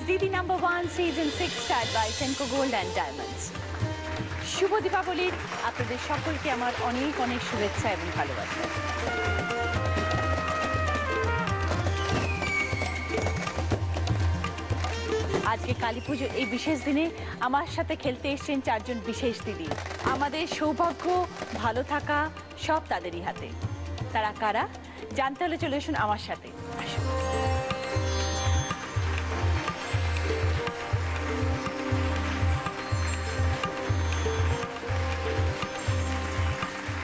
দিদি number 1 season 6 start by Senco Gold and Diamonds. শুভ দীপাবলির আপনাদের সকলকে আমার অনেক অনেক শুভেচ্ছা এবং ভালোবাসা। আজকে কালী পুজো এই বিশেষ দিনে আমার সাথে খেলতে এসেছেন চারজন বিশেষ দিদি। আমাদের সৌভাগ্য ভালো থাকা সব তাদেরই হাতে। তারা কারা জানতে হলে চলে আসুন আমার সাথে। আসুন।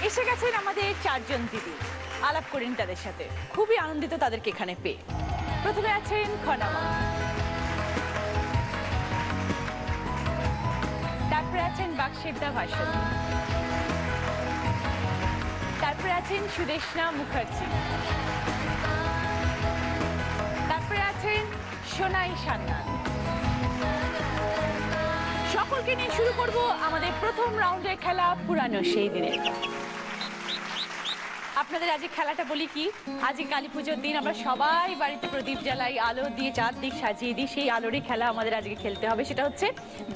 এসে গেছেন আমাদের চারজন দিদি। আলাপ করেন তাদের সাথে। খুবই আনন্দিত তাদেরকে এখানে পেয়ে। প্রথমে আছেন খনামা, তারপরে আছেন বাক্সেদ্দা ভাষণী, তারপরে আছেন সুদেশনা মুখার্জি, তারপরে আছেন সোনাই সান্নাল। সকলকে নিয়ে শুরু করব আমাদের প্রথম রাউন্ডের খেলা পুরানো সেই দিনের। আপনাদের আজকে খেলাটা বলি কি, আজকে কালী পুজোর দিন আমরা সবাই বাড়িতে প্রদীপ জ্বালাই, আলো দিয়ে চারদিক সাজিয়ে দিই। সেই আলোরই খেলা আমাদের আজকে খেলতে হবে। সেটা হচ্ছে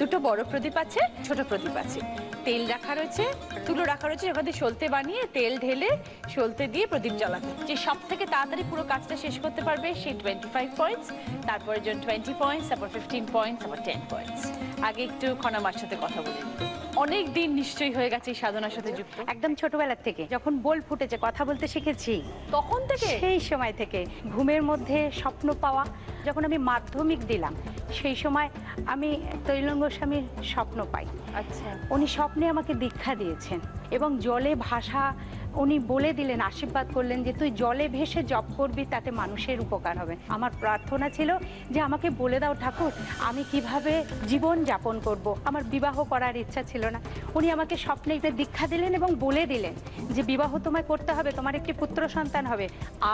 দুটো বড় প্রদীপ আছে, ছোট প্রদীপ আছে, তেল রাখা রয়েছে, তুলো রাখা রয়েছে, ওখানে সলতে বানিয়ে তেল ঢেলে সলতে দিয়ে প্রদীপ জ্বালাতে। যে সব থেকে তাড়াতাড়ি পুরো কাজটা শেষ করতে পারবে সে 25 পয়েন্টস, তারপরে জন 20 পয়েন্টস, তারপর 15 পয়েন্টস, তারপর 10 পয়েন্টস। আগে একটু খনামার সাথে কথা বলি। অনেক দিন নিশ্চয়ই হয়ে গেছে এই সাধনার সাথে যুক্ত। একদম ছোটবেলা থেকে যখন বোল ফুটেছে কথা বলতে শিখেছি তখন থেকে, সেই সময় থেকে ঘুমের মধ্যে স্বপ্ন পাওয়া। যখন আমি মাধ্যমিক দিলাম সেই সময় আমি তৈলঙ্গ স্বামীর স্বপ্ন পাই। আচ্ছা, উনি স্বপ্নে আমাকে দীক্ষা দিয়েছেন এবং জলে ভাসা উনি বলে দিলেন, আশীর্বাদ করলেন যে তুই জলে ভেসে জপ করবি, তাতে মানুষের উপকার হবে। আমার প্রার্থনা ছিল যে আমাকে বলে দাও ঠাকুর আমি কিভাবে জীবন যাপন করব। আমার বিবাহ করার ইচ্ছা ছিল না। উনি আমাকে স্বপ্নে একটা দীক্ষা দিলেন এবং বলে দিলেন যে বিবাহ তোমায় করতে হবে, তোমার একটি পুত্র সন্তান হবে।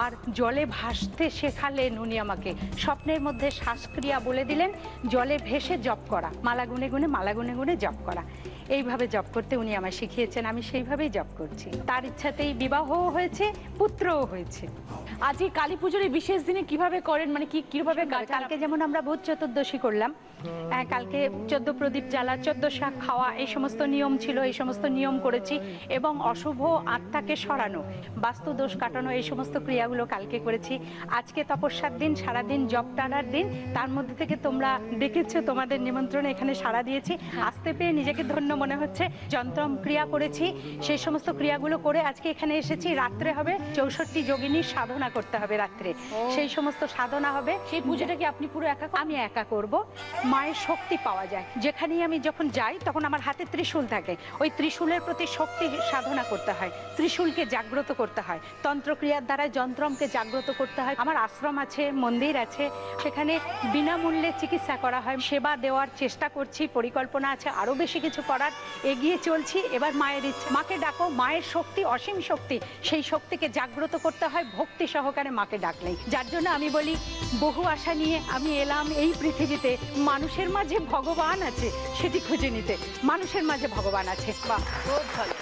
আর জলে ভাসতে শেখালেন উনি আমাকে, স্বপ্নের মধ্যে শ্বাসক্রিয়া বলে দিলেন, জলে ভেসে জপ করা, মালা গুনে গুনে মালা গুনে গুনে জপ করা। এইভাবে জপ করতে উনি আমায় শিখিয়েছেন, আমি সেইভাবেই জপ করছি। তার ইচ্ছাতেই বিবাহও হয়েছে, পুত্রও হয়েছে। আজকে কালী পুজোর এই বিশেষ দিনে কিভাবে করেন, মানে কিভাবে কালকে যেমন আমরা ভূত চতুর্দশী করলাম, কালকে 14 প্রদীপ জ্বালা, 14 শাক খাওয়া, এই সমস্ত নিয়ম ছিল, এই সমস্ত নিয়ম করেছি। এবং অশুভ আত্মাকে সরানো, বাস্তু দোষ কাটানো, এই সমস্ত ক্রিয়াগুলো কালকে করেছি। আজকে তপস্যার দিন, সারাদিন জপ টানার দিন। তার মধ্যে থেকে তোমরা দেখেছো, তোমাদের নিমন্ত্রণে এখানে সাড়া দিয়েছি, আসতে পেয়ে নিজেকে ধন্য মনে হচ্ছে। যন্ত্রম ক্রিয়া করেছি, সেই সমস্ত ক্রিয়াগুলো করে আজকে এখানে এসেছি। রাত্রে হবে 64 যোগিনীর সাধনা করতে হবে রাত্রে, সেই সমস্ত সাধনা হবে। সেই পুজোটা কি আপনি পুরো একা? আমি একা করব। মায়ের শক্তি পাওয়া যায় যেখানেই আমি যখন যাই, তখন আমার হাতে ত্রিশূল থাকে। ওই ত্রিশূলের প্রতি শক্তি সাধনা করতে হয়, ত্রিশূলকে জাগ্রত করতে হয়, তন্ত্রক্রিয়ার দ্বারা যন্ত্রমকে জাগ্রত করতে হয়। আমার আশ্রম আছে, মন্দির আছে, সেখানে বিনামূল্যে চিকিৎসা করা হয়। সেবা দেওয়ার চেষ্টা করছি, পরিকল্পনা আছে আরো বেশি কিছু করার, এগিয়ে চলছি। এবার মায়ের ইচ্ছে, মাকে ডাকো, মায়ের শক্তি অসীম শক্তি, সেই শক্তিকে জাগ্রত করতে হয় ভক্তি সহকারে মাকে ডাকলেই। যার জন্য আমি বলি, বহু আশা নিয়ে আমি এলাম এই পৃথিবীতে। মানুষের মাঝে ভগবান আছে সেটি খুঁজে নিতে, মানুষের মাঝে ভগবান আছে। বাহ, খুব ভালো,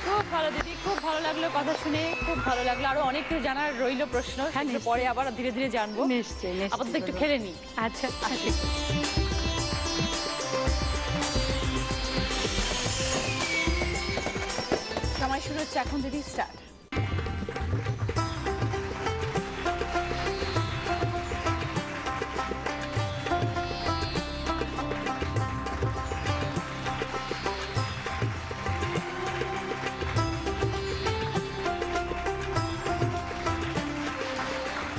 খুব ভালো দিদি, খুব ভালো লাগলো কথা শুনে, খুব ভালো লাগলো। আরো অনেক কিছু জানার রইলো প্রশ্ন, হ্যাঁ, পরে আবার ধীরে ধীরে জানবো। নিশ্চয়ই। আপাতত একটু খেলে নি। আচ্ছা, আসি। সময় শুরু হচ্ছে এখন দিদি, স্টার্ট।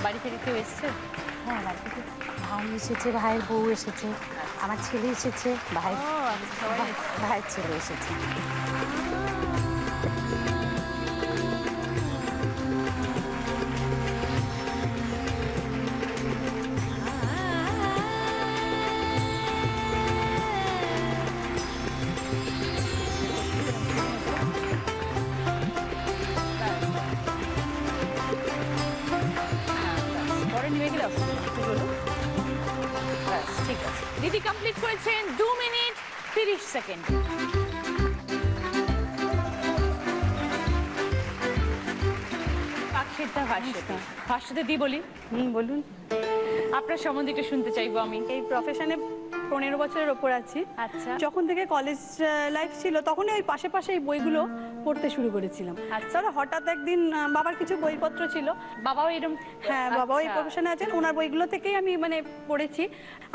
বাড়ি থেকে কেউ এসছে? হ্যাঁ, বাড়ি থেকে ভাই এসেছে, ভাইয়ের বউ এসেছে, আমার ছেলে এসেছে, ভাইয়ের ছেলে এসেছে। পরে নিয়ে গেলে ঠিক আছে। দিদি কমপ্লিট করেছেন 2 মিনিট 30 সেকেন্ড। ভাষ্যতে দি বলি। বলুন। আপনার সম্বন্ধে একটু শুনতে চাইবো আমি। এই প্রফেশনে 15 বছরের ওপর আছি। আচ্ছা। যখন থেকে কলেজ লাইফ ছিল তখনই ওই পাশে পাশে এই বইগুলো পড়তে শুরু করেছিলাম। আচ্ছা। তাহলে হঠাৎ একদিন বাবার কিছু বইপত্র ছিল। বাবাও এরকম? হ্যাঁ, বাবাও এই আচ্ছা। প্রফেশনে আছেন, ওনার বইগুলো থেকেই আমি মানে পড়েছি।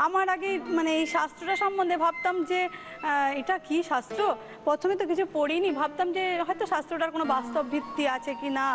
আমার আগে মানে এই শাস্ত্রটা সম্বন্ধে ভাবতাম যে এটা কি শাস্ত্র, প্রথমে তো কিছু পড়িনি, ভাবতাম যে হয়তো শাস্ত্রটার কোনো বাস্তব ভিত্তি আছে কি না।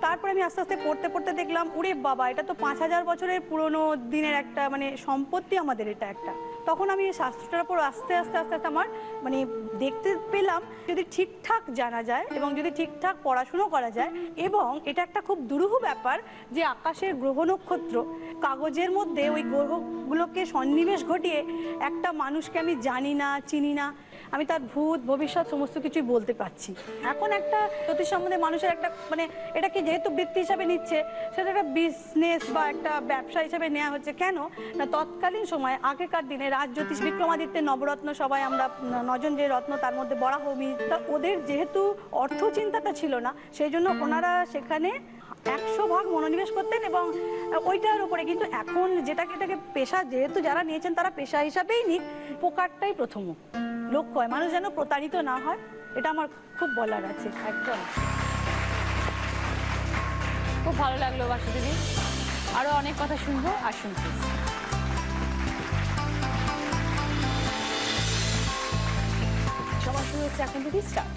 তারপরে আমি আস্তে আস্তে পড়তে পড়তে দেখলাম ওরে বাবা, এটা তো 5000 বছরের পুরনো দিনের একটা মানে সম্পত্তি আমাদের এটা একটা। তখন আমি এই শাস্ত্রটার উপর আস্তে আস্তে আস্তে আস্তে আমার মানে দেখতে পেলাম যদি ঠিকঠাক জানা যায় এবং যদি ঠিকঠাক পড়াশুনো করা যায়, এবং এটা একটা খুব দুরূহ ব্যাপার যে আকাশের গ্রহ নক্ষত্র কাগজের মধ্যে ওই গ্রহগুলোকে সন্নিবেশ ঘটিয়ে একটা মানুষকে আমি জানি না, চিনি না, আমি তার ভূত ভবিষ্যৎ সমস্ত কিছুই বলতে পারছি। এখন একটা জ্যোতিষ সম্বন্ধে মানুষের একটা মানে এটাকে যেহেতু বৃত্তি হিসাবে নিচ্ছে, সেটা একটা বিজনেস বা একটা ব্যবসা হিসাবে নেওয়া হচ্ছে। কেন না, তৎকালীন সময় আগেকার দিনে রাজজ্যোতিষ বিক্রমাদিত্যের নবরত্ন সবাই আমরা 9 জন যে রত্ন তার মধ্যে বরাহমি, তা ওদের যেহেতু অর্থ চিন্তাটা ছিল না, সেই জন্য ওনারা সেখানে 100 ভাগ মনোনিবেশ করতেন এবং ওইটার উপরে। কিন্তু এখন যেটাকে পেশা যেহেতু যারা নিয়েছেন তারা পেশা হিসাবেই নিক, উপকারটাই প্রথম লক্ষ্য হয়, মানুষ যেন প্রতারিত না হয়, এটা আমার খুব বলার আছে। একদম খুব ভালো লাগলো বাসু দিদি, আরো অনেক কথা শুনবো, আসুন প্লিজ। সবার শুরু হচ্ছে এখন দিদি, স্টার্ট।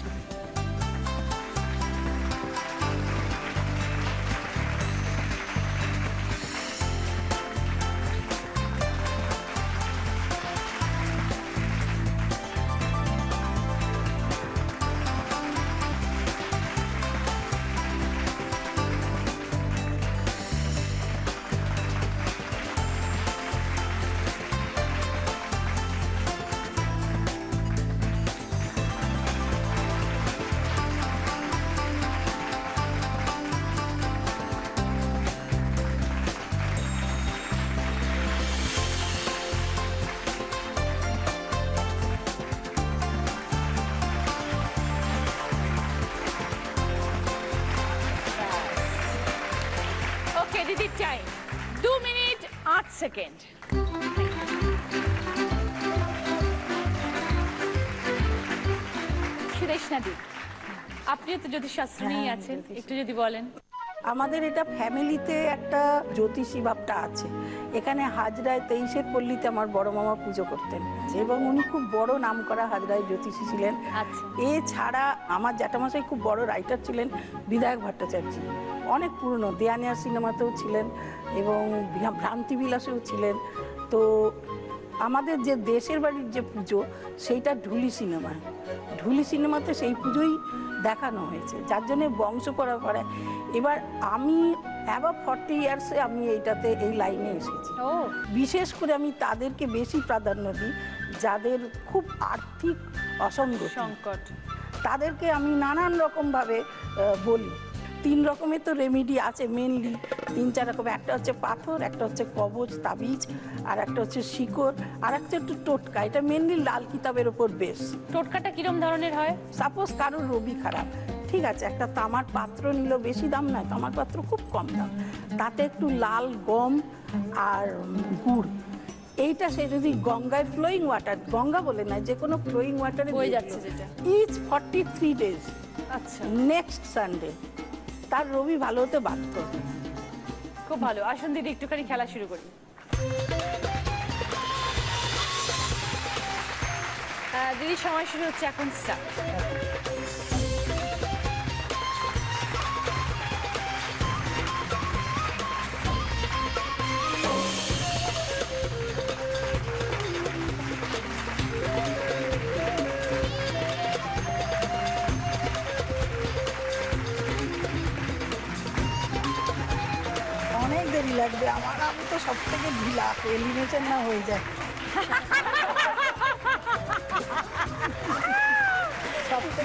ওকে দিদি, টাইম 2 মিনিট 8 সেকেন্ড। সুদেশনা দি, আপনিও তো জ্যোতিষশাস্ত্র নিয়ে আছেন, একটু যদি বলেন। আমাদের এটা ফ্যামিলিতে একটা জ্যোতিষী ভাবটা আছে। এখানে হাজরায় 23-এর পল্লীতে আমার বড় মামা পুজো করতেন এবং উনি খুব বড় নামকরা হাজরায় জ্যোতিষী ছিলেন। আচ্ছা। এছাড়া আমার জ্যাঠামশাই খুব বড় রাইটার ছিলেন, বিধায়ক ভট্টাচার্য, অনেক পুরনো দেয়ানিয়া সিনেমাতেও ছিলেন এবং ভ্রান্তিবিলাসেও ছিলেন। তো আমাদের যে দেশের বাড়ির যে পুজো সেইটা ঢুলি সিনেমাতে সেই পুজোই দেখানো হয়েছে, যার জন্য বংশ পরম্পরায়। এবার আমি অ্যাবাভ 40 ইয়ার্সে আমি এইটাতে এই লাইনে এসেছি। বিশেষ করে আমি তাদেরকে বেশি প্রাধান্য দিই যাদের খুব আর্থিক সংকট, তাদেরকে আমি নানান রকমভাবে বলি। 3 রকমের তো রেমেডি আছে, মেনলি 3-4 রকম। একটা হচ্ছে পাথর, একটা হচ্ছে কবচ তাবিজ, আর একটা হচ্ছে শিকড়, আর একটা একটু টোটকা। এটা মেনলি লাল কিতাবের ওপর বেশ। টোটকাটা কিরম ধরনের হয়? সাপোজ কারোর রবি খারাপ, ঠিক আছে, একটা তামার পাত্র নিল, বেশি দাম নয়, তামার পাত্র খুব কম দাম, তাতে একটু লাল গম আর গুড়, এইটা সে যদি গঙ্গায় ফ্লোয়িং ওয়াটার, গঙ্গা বলে না, যে কোনো ফ্লোয়িং ওয়াটারে বয়ে যাচ্ছে যেটা, ইচ 43 ডেজ, আচ্ছা, নেক্সট সানডে তার রবি ভালো হতে বাধ্য। খুব ভালো। আসুন দিদি, একটুখানি খেলা শুরু করি। দিদি, সময় শুরু হচ্ছে এখন, স্টার্ট। অনেক দেরি লাগবে আমার, আমি তো সব থেকে ঢিলা, এলিমিনেশন না হয়ে যায়।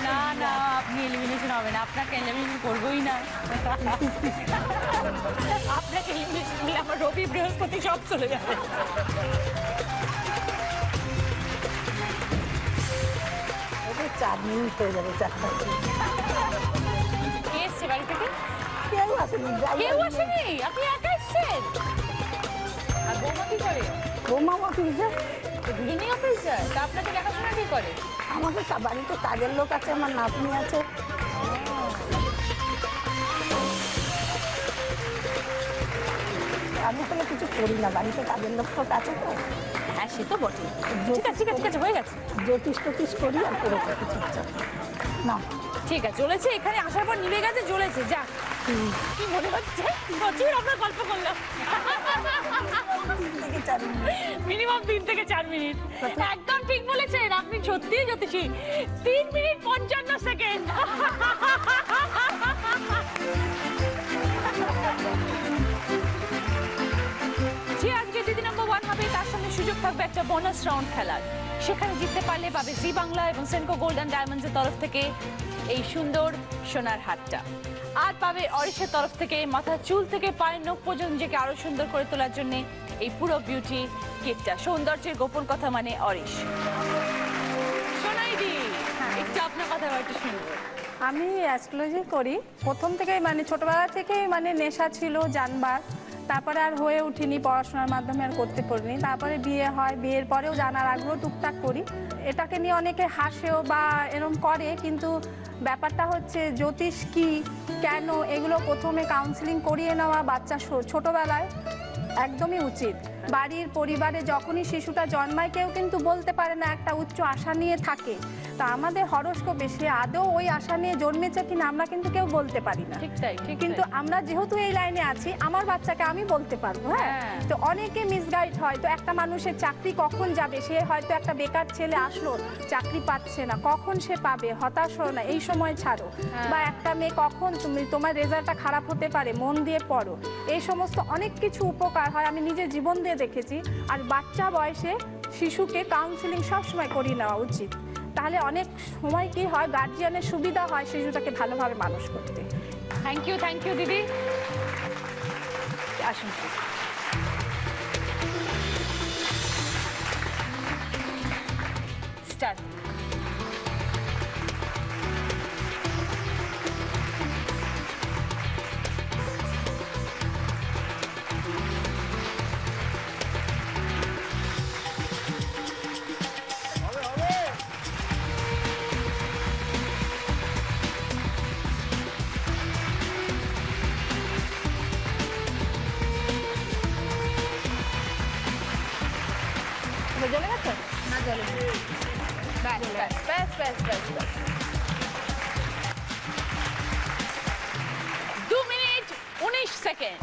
না না, আপনি এলিমিনেশন হবে না, আপনাকে এলিমিনেশন করবোই না। আপনাকে এলিমিনেশন হলে আমার রবি বৃহস্পতি সব চলে যাবে। ওটা 4 মিনিট হয়ে যাবে, 4টা। কে এসছে বাড়ি থেকে? কেউ আসেনি, কেউ আসেনি, আপনি একা এসছেন? আর বৌমা কি করে? বৌমা অফিসে, গৃহিণী অফিসার। তা আপনাকে দেখাশোনা কি করে? আমাদের বাড়িতে কাজের লোক আছে, আমার নাতনি আছে। আমি তাহলে কিছু করি না, বাড়িতে কাজের লোক টোক আছে তো, হ্যাঁ সে তো বটে। ঠিক আছে ঠিক আছে ঠিক আছে, হয়ে গেছে। জ্যোতিষ টোতিষ করি আর করে থাকি চুপচাপ। না ঠিক আছে, জ্বলেছে, এখানে আসার পর নিভে গেছে, জ্বলেছে, যা। কি মনে হচ্ছে? প্রচুর আমরা গল্প করলাম। মিনিমাম 3 থেকে 4 মিনিট। একদম ঠিক বলেছেন আপনি, সত্যিই জ্যোতিষী। 3 মিনিট 55 সেকেন্ড। যে আজকে দিদি নম্বর 1 হবে তার সঙ্গে সুযোগ থাকবে একটা বোনাস রাউন্ড খেলার। সেখানে জিততে পারলে পাবে জি বাংলা এবং সেনকো গোল্ড অ্যান্ড ডায়মন্ডস এর তরফ থেকে এই সুন্দর সোনার হারটা। আর পাবে অরিশের তরফ থেকে মাথার চুল থেকে পায়ের নখ পর্যন্ত নিজেকে আরো সুন্দর করে তোলার জন্য এই পুরো বিউটি কিটটা। সৌন্দর্যের গোপন কথা মানে অরিশ। সোনাইদি, একটু আপনার কথা একটু শুনবো। আমি অ্যাস্ট্রোলজি করি প্রথম থেকে, মানে ছোটবেলা থেকেই মানে নেশা ছিল জানবার। তারপরে আর হয়ে উঠিনি, পড়াশোনার মাধ্যমে আর করতে পারিনি। তারপরে বিয়ে হয়, বিয়ের পরেও জানার আগ্রহ টুকটাক করি। এটাকে নিয়ে অনেকে হাসেও বা এরম করে, কিন্তু ব্যাপারটা হচ্ছে জ্যোতিষ কি, কেন, এগুলো প্রথমে কাউন্সিলিং করিয়ে নেওয়া বাচ্চা ছোটবেলায় একদমই উচিত। বাড়ির পরিবারে যখনই শিশুটা জন্মায় কেউ কিন্তু বলতে পারে না, একটা উচ্চ আশা নিয়ে থাকে। তা আমাদের হরোস্কোপে সে আদৌ ওই আশা নিয়ে জন্মেছে কিনা আমরা কিন্তু কেউ বলতে পারি না। ঠিক তাই, ঠিক কিন্তু আমরা যেহেতু এই লাইনে আছি, আমার বাচ্চাকে আমি বলতে পারবো। হ্যাঁ, তো অনেকে মিসগাইড হয়। তো একটা মানুষের চাকরি কখন যাবে, সে হয়তো একটা বেকার ছেলে আসলো, চাকরি পাচ্ছে না, কখন সে পাবে, হতাশ হো না, এই সময় ছাড়ো। বা একটা মেয়ে কখন তোমার রেজাল্টটা খারাপ হতে পারে, মন দিয়ে পড়ো। এই সমস্ত অনেক কিছু উপকার হয়, আমি নিজে জীবন দিয়ে দেখেছি। আর বাচ্চা বয়সে শিশুকে কাউন্সিলিং সবসময় করিয়ে নেওয়া উচিত। তাহলে অনেক সময় কি হয়, গার্জিয়ানের সুবিধা হয় শিশুটাকে ভালোভাবে মানুষ করতে। থ্যাংক ইউ দিদি। আসুন স্টার্ট। জ্বলে গেছে? না জ্বলে। ব্যাস ব্যাস ব্যাস ব্যাস ব্যাস ব্যাস। 2 মিনিট 19 সেকেন্ড।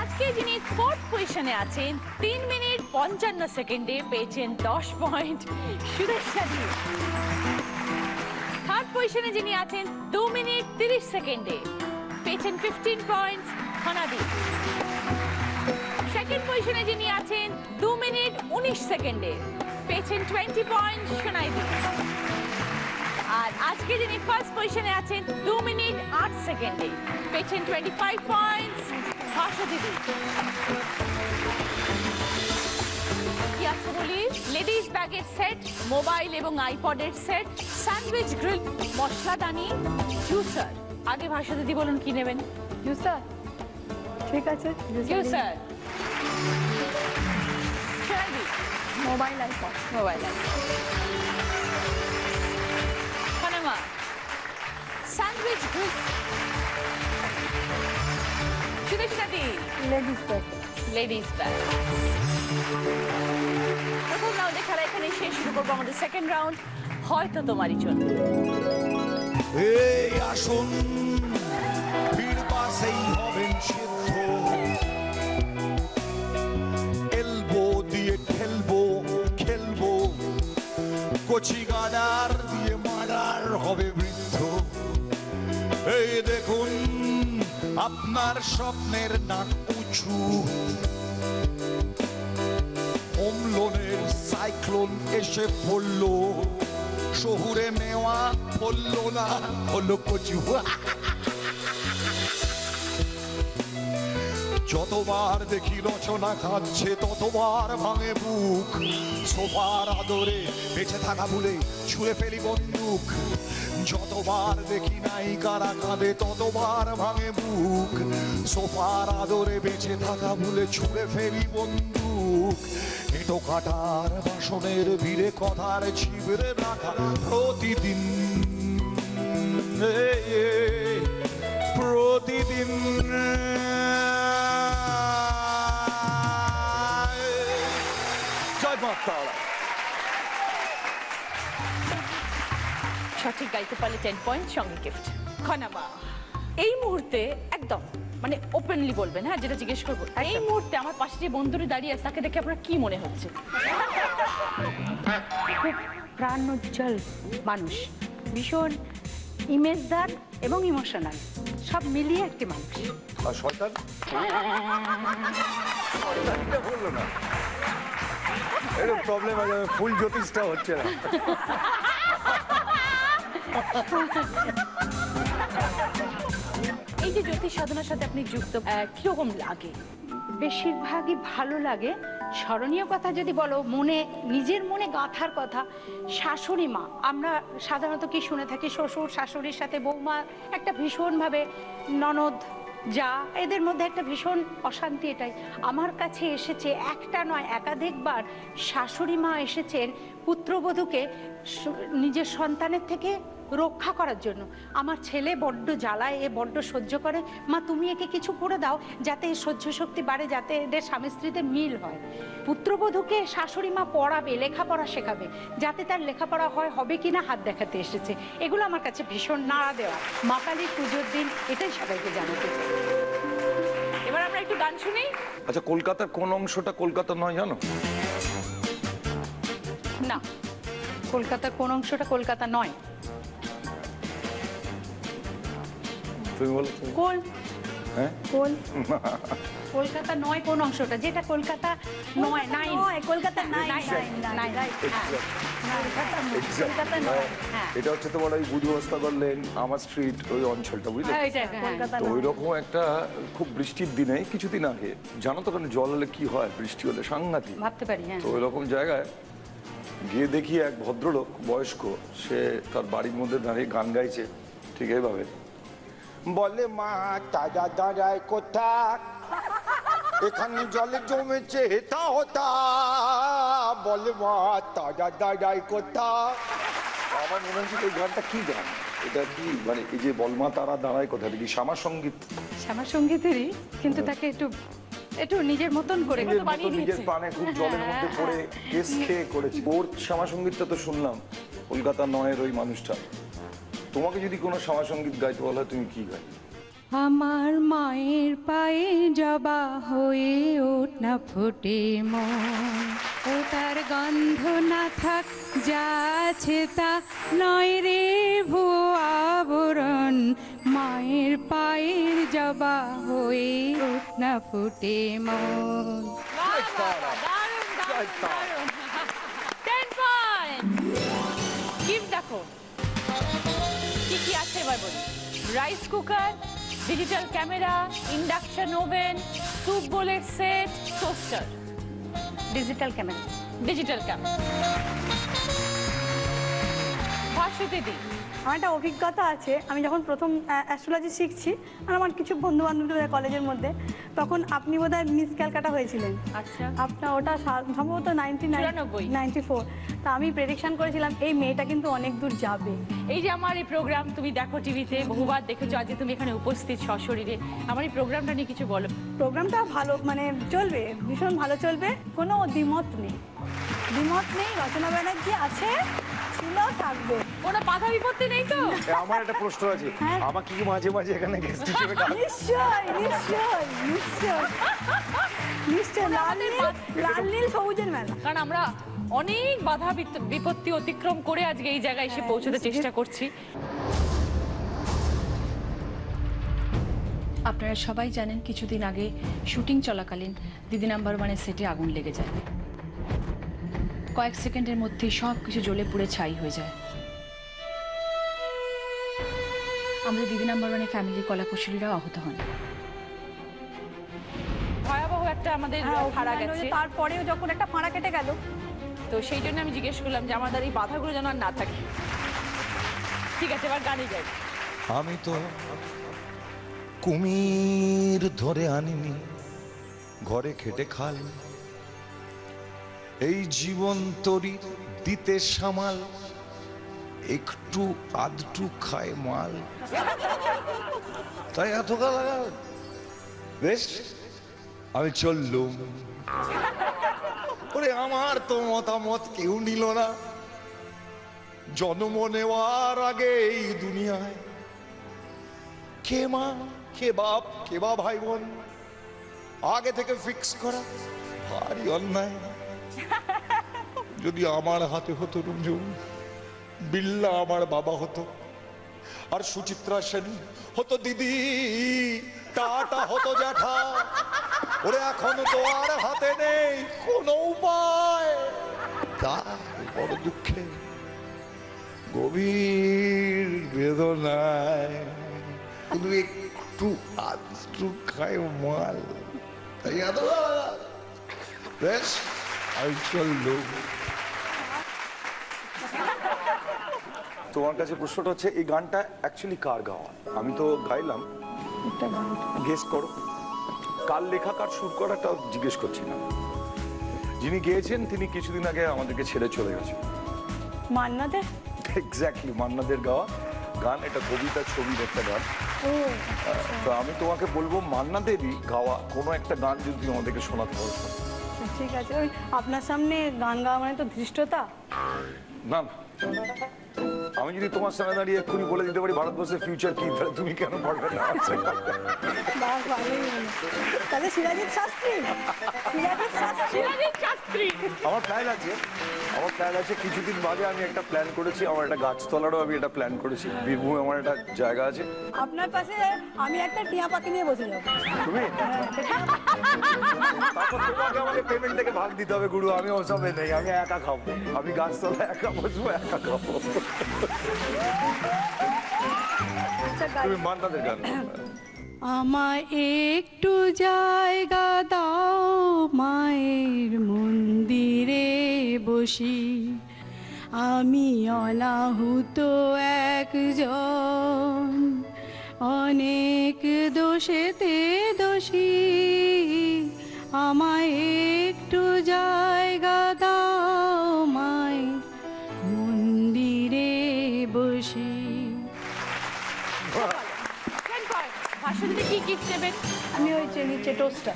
আজকে যিনি 4th পজিশনে আছেন 3 মিনিট 55 সেকেন্ডে পেয়েছেন 10 পয়েন্ট সুরেশা দি। 3rd পজিশনে যিনি আছেন 2 মিনিট 30 সেকেন্ডে পেয়েছেন 15 পয়েন্টস হানাদি। 2nd পজিশনে যিনি আছেন 2 মিনিট 19 সেকেন্ডে পেয়েছেন 20 পয়েন্ট সোনাইদি। আর আজকে যিনি 1st পজিশনে আছেন 2 মিনিট 8 সেকেন্ডে পেয়েছেন 25 পয়েন্টস ভাষা দিদি। কি আছে বলি? লেডিস ব্যাগের সেট, মোবাইল এবং আইপডের সেট, স্যান্ডউইচ গ্রিল, মশলাদানি, জুসার। আগে ভাষা দিদি বলুন কি নেবেন? জুসার, ঠিক আছে। জুসার। Mobile iPod. মোবাইল পানামা, স্যান্ডউইচ গ্রিল, সুদেশা দি। Ladies bag. Ladies bag. প্রথম রাউন্ডে খেলা এখানে শেষ। শুরু করবো আমাদের 2nd রাউন্ড, হয়তো তোমারই জন্য। এই আসুন ভিড় পাশেই হবেন সিদ্ধ, এলবো দিয়ে খেলবো খেলবো, কচি গাডার দিয়ে মার্ডার হবে বৃদ্ধ। এই দেখুন আপনার স্বপ্নের নাক উঁচু, হোম লোনের সাইক্লোন এসে পড়লো, শহুরে নেওয়া পড়লো না, হলো কচু। যতবার দেখি রচনা খাচ্ছে ততবার ভাঙে বুক সোফার আদরে বেঁচে থাকা ভুলে ছুঁড়ে ফেলি বন্দুক যতবার দেখি নায়িকারা কাঁদে ততবার ভাঙে বুক সোফার আদরে বেঁচে থাকা ভুলে ছুঁড়ে ফেলি বন্দুক এটো কাটার বাসনের ভিড়ে কথার ছিবড়ে রাখা প্রতিদিন প্রতিদিন জয় মা তারা। সঠিক গাইতে পারলে 10 পয়েন্ট, সঙ্গে গিফট। খনাবা, এই মুহূর্তে একদম মানে ওপেনলি বলবেন, হ্যাঁ, যেটা জিজ্ঞেস করবো, এই মুহূর্তে আমার পাশে যে বন্ধুটি দাঁড়িয়ে আছে তাকে দেখে আপনার কি মনে হচ্ছে? খুব প্রাণোজ্জ্বল মানুষ, ভীষণ ইমেজদার এবং ইমোশনাল, সব মিলিয়ে একটি মানুষ। আর শয়তান শয়তানটা বললো না, এটা প্রবলেম আছে, ফুল জ্যোতিষটা হচ্ছে না। এই যে জ্যোতিষ সাধনার সাথে আপনি যুক্ত, কিরকম লাগে? বেশিরভাগই ভালো লাগে। স্মরণীয় কথা যদি বলো, মনে নিজের মনে গাঁথার কথা, শাশুড়ি মা, আমরা সাধারণত কি শুনে থাকি, শ্বশুর শাশুড়ির সাথে বৌমা একটা ভীষণভাবে, ননদ যা, এদের মধ্যে একটা ভীষণ অশান্তি। এটাই আমার কাছে এসেছে, একটা নয় একাধিকবার শাশুড়ি মা এসেছেন পুত্রবধূকে নিজের সন্তানের থেকে রক্ষা করার জন্য। আমার ছেলে বড্ড জ্বালায়, এ বড্ড সহ্য করে, মা তুমি একে কিছু করে দাও যাতে এর সহ্য শক্তি বাড়ে, যাতে এদের স্বামী স্ত্রীতে মিল হয়। পুত্রবধূকে শাশুড়ি মা পড়াবে, লেখাপড়া শেখাবে, যাতে তার লেখাপড়া হয়, হবে কিনা হাত দেখাতে এসেছে। এগুলো আমার কাছে ভীষণ নাড়া দেওয়া। মা কালীর পুজোর দিন এটাই সবাইকে জানাতে চাই। এবার আমরা একটু গান শুনি। আচ্ছা, কলকাতার কোন অংশটা কলকাতা নয় জানো? না, কলকাতার কোন অংশটা কলকাতা নয়? তুমি বলো। কোল, হ্যাঁ, কোল কলকাতা নয় কোন অংশটা? যেটা কলকাতা নয়, নাই কলকাতা নাই, কলকাতা নয়, হ্যাঁ। এটা হচ্ছে তোমার ওই বুধবস্তাগর লেন, আমার স্ট্রিট, ওই অঞ্চলটা, বুঝলে? হ্যাঁ, এটা, হ্যাঁ। কলকাতা তো ওই রকম একটা খুব বৃষ্টির দিনে কিছুদিন আগে, জানো তো ওখানে জল হলে কি হয়, বৃষ্টি হলে সাংঘাতিক। ভাবতে পারি, হ্যাঁ। তো ওই রকম জায়গায় গিয়ে দেখি এক ভদ্রলোক, বয়স্ক, সে তার বাড়ির মধ্যে দাঁড়িয়ে গান গাইছে, ঠিক এইভাবে, বলে মা তাজা দাঁড়ায় কোথা, এখানে জলে জমেছে হেতা হতা, বলে মা তাজা দাঁড়ায় কোথা। আমার মনে হচ্ছে এই গানটা কি গান, এটা কি মানে এই যে বলমা তারা দাঁড়ায় কোথা, কি শ্যামা সঙ্গীত? শ্যামা সঙ্গীতেরই, কিন্তু তাকে একটু একটু নিজের মতন করে নিজের মতো নিজের প্রাণে খুব জলের মধ্যে পড়ে কেস খেয়ে করেছি। ওর শ্যামা সঙ্গীতটা তো শুনলাম, কলকাতা নয়ের ওই মানুষটা। তোমাকে যদি কোনো শ্যামা সঙ্গীত গাইতে বলা হয়, তুমি কি গাই? আমার মায়ের পায়ে জবা হয়ে ওঠ না ফোটে মন, ও তার গন্ধ না থাক যা আছে তা নয় রে ভুয়া আবরণ, মায়ের পায়ের জবা হয়ে ওঠ না ফোটে মন। 10 পয়েন্ট। গিফট দেখো কি কি আছে এবার বলি। Rice cooker, digital camera, induction oven, soup বোলের set, toaster. Digital camera. Digital camera. ভাসিতে দি, আমার একটা অভিজ্ঞতা আছে। আমি যখন প্রথম অ্যাস্ট্রোলজি শিখছি, আর আমার কিছু বন্ধু বান্ধব কলেজের মধ্যে, তখন আপনি বোধহয় মিস ক্যালকাটা হয়েছিলেন। আচ্ছা, আপনার ওটা সম্ভবত 94। তা আমি প্রেডিকশন করেছিলাম এই মেয়েটা কিন্তু অনেক দূর যাবে। এই যে আমার এই প্রোগ্রাম তুমি দেখো টিভিতে, বহুবার দেখেছো, আজকে তুমি এখানে উপস্থিত সশরীরে। আমার এই প্রোগ্রামটা নিয়ে কিছু বলো। প্রোগ্রামটা ভালো, মানে চলবে, ভীষণ ভালো চলবে, কোনো দ্বিমত নেই। রচনা ব্যানার্জি আছে, ছিল, থাকবে, কোনো বাধা বিপত্তি নেই তো? আমার একটা প্রশ্ন আছে, আমাকে কি মাঝে মাঝে এখানে গেস্ট হিসেবে নিশ্চয় লাল নীল সবুজের মেলা। কারণ আমরা অনেক বাধা বিপত্তি অতিক্রম করে আজকে এই জায়গায় এসে পৌঁছতে চেষ্টা করছি। আপনারা সবাই জানেন কিছুদিন আগে শুটিং চলাকালীন দিদি নাম্বার ওয়ানের সেটে আগুন লেগে যায়। কয়েক সেকেন্ডের মধ্যে সব কিছু জ্বলে পুড়ে ছাই হয়ে যায়। আমাদের দিদি নাম্বার ওয়ানের ফ্যামিলির কলাকুশলীরাও আহত হন। একটা আমাদের হ্যাঁ, ফাড়া অভিমান গেছে, হয়েছে, তারপরেও যখন একটা ফাঁড়া কেটে গেল, তো সেই জন্য আমি জিজ্ঞেস করলাম যে আমাদের এই বাধাগুলো যেন আর না থাকে। ঠিক আছে, এবার গানে যাই। আমি তো কুমির ধরে আনিনি, ঘরে খেটে খাল, এই জীবন তরি দিতে সামাল, একটু আধটু খায় মাল, তাই এত গালাগাল। বেশ, আমি চললুম। ওরে আমার তো মতামত কেউ নিল না, জন্ম নেওয়ার আগে এই দুনিয়ায় কে মা কে বাপ কে বা ভাই বোন আগে থেকে ফিক্স করা ভারী অন্যায়। যদি আমার হাতে হতো রুমঝুম, বিল্লা আমার বাবা হতো, আর সুচিত্রা সেন হতো দিদি, টাটা হতো জ্যাঠা। ওরে এখন তো আর হাতে নেই কোনো উপায়, তাই বড় দুঃখে গভীর বেদনায় শুধু একটু আধটু খায় মাল, তাই এত বেশ আমি চললু। তোমার কাছে প্রশ্নটা হচ্ছে এই গানটা অ্যাকচুয়ালি কার গাওয়া? আমি তো গাইলাম, গেস করো কার লেখা কার সুর করাটা জিজ্ঞেস করছি না। যিনি গেয়েছেন তিনি কিছুদিন আগে আমাদেরকে ছেড়ে চলে গেছেন। মান্না দে? এক্স্যাক্টলি, মান্নাদের গাওয়া গান, এটা কবিতা ছবির একটা গান। তো আমি তোমাকে বলবো মান্নাদেরই গাওয়া কোনো একটা গান যদি আমাদেরকে শোনাতে হবে। ঠিক আছে, ওই আপনার সামনে গান গাওয়া মানে তো ধৃষ্টতা। না না, আমি যদি তোমার সামনে দাঁড়িয়ে এক্ষুনি বলে দিতে পারি ভারতবর্ষের ফিউচার কি, তাহলে তুমি কেন পারবে না? বাহ, ভালোই হলো। তাহলে সিরাজিৎ শাস্ত্রী, সিরাজিৎ শাস্ত্রী। আমার প্ল্যান আছে কিছুদিন বাদে আমি একটা প্ল্যান করেছি, আমার একটা গাছতলারও আমি একটা প্ল্যান করেছি, বীরভূমে আমার একটা জায়গা আছে। আপনার পাশে আমি একটা টিয়া পাখি নিয়ে বসে যাবো। তুমি তারপর তোমাকে আমাকে পেমেন্ট থেকে ভাগ দিতে হবে গুরু, আমি ওসবে নেই, আমি একা খাবো, আমি গাছতলা একা বসবো একা খাবো। তুমি মান্নাদের গান আমায় একটু জায়গা দাও, মায়ের মন্দিরে বসি, আমি অনাহুত একজন, অনেক দোষেতে দোষী, আমায় একটু জায়গা দাও, মায়ের মন্দিরে বসি। ভাষণে কি গিফট নেবেন? আমি ওই যে নিচে টোস্টটা।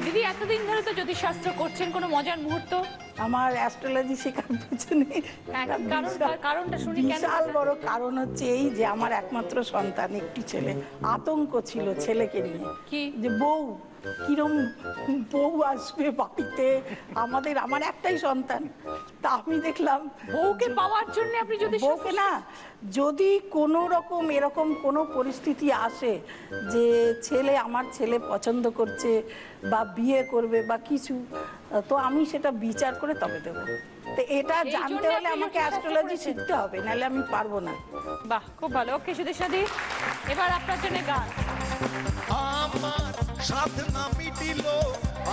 দিদি এতদিন ধরে তো জ্যোতিষশাস্ত্র করছেন, কোনো মজার মুহূর্ত? আমার অ্যাস্ট্রোলজি শেখার পেছনে কারণটা শুনি কেন? বিশাল বড় কারণ হচ্ছে এই যে আমার একমাত্র সন্তান, একটি ছেলে, আতঙ্ক ছিল ছেলেকে নিয়ে, কি? যে বউ কিরম বউ আসবে বাড়িতে, আমার একটাই সন্তান। তা আমি দেখলাম বউকে পাওয়ার জন্য আপনি যদি বউকে না, যদি কোনো রকম এরকম কোনো পরিস্থিতি আসে যে আমার ছেলে পছন্দ করছে বা বিয়ে করবে বা কিছু, তো আমি সেটা বিচার করে তবে দেবো। তো এটা জানতে হলে আমাকে অ্যাস্ট্রোলজি শিখতে হবে, নাহলে আমি পারবো না। বাহ, খুব ভালো। ওকে সুদেশাদি, এবার আপনার জন্য গান। আমার সাধ না মিটিল,